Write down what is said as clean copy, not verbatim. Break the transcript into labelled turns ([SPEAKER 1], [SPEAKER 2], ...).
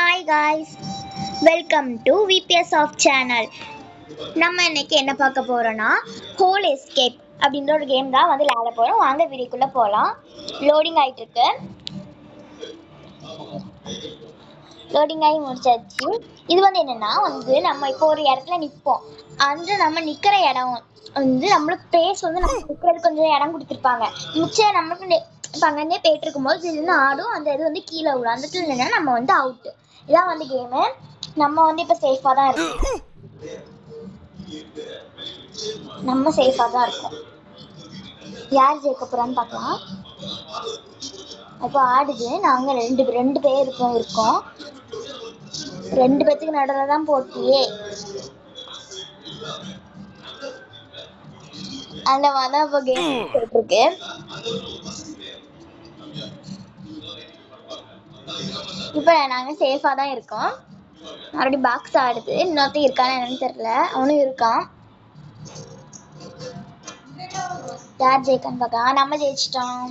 [SPEAKER 1] Hi guys, welcome to VBS of channel. நம்ம இன்னைக்கு என்ன பார்க்க போறோம்னா ஹோல் எஸ்கேப் அப்படின்ற ஒரு கேம் தான் வந்து விளையாட போறோம். வாங்க வீடியோக்குள்ள போகலாம். லோடிங் ஆகிட்டு இருக்கு. லோடிங் ஆகி முடிச்சாச்சு. இது வந்து என்னன்னா நம்ம இப்போ ஒரு இடத்துல நிற்போம். நம்ம நிற்கிற இடம் நம்மளுக்கு பிளேஸ் நம்ம நிற்கிறதுக்கு கொஞ்சம் இடம் கொடுத்துருப்பாங்க. மிச்சம் நம்மளுக்கு இப்போ அங்கேருந்தே போயிட்டு இருக்கும்போது திடீர்னு ஆடும் அந்த இது கீழே விடும். அந்த இடத்துல என்னன்னா நம்ம அவுட்டு. இதான் கேமு. நம்ம இப்போ சேஃபாக தான் இருக்கோம். நம்ம சேஃபாக தான் இருக்கோம். யார் ஜெயிக்க போகிறான்னு பார்க்கலாம். இப்போ ஆடுது. நாங்கள் ரெண்டு பேர் இருக்கோம். ரெண்டு பேத்துக்கு நடுவில் தான் போட்டியே. அந்த மாதிரி தான் இப்போ கேம் போயிட்டுருக்கு. இப்போ நாங்கள் சேஃபாக தான் இருக்கோம். மறுபடியும் பாக்ஸ் ஆடுது. இன்னொருத்தர் இருக்கான்னு என்னன்னு தெரியல. அவனும் இருக்கான். யார் ஜெயிக்கான்னு பார்க்கலாம். நம்ம ஜெயிச்சிட்டோம்.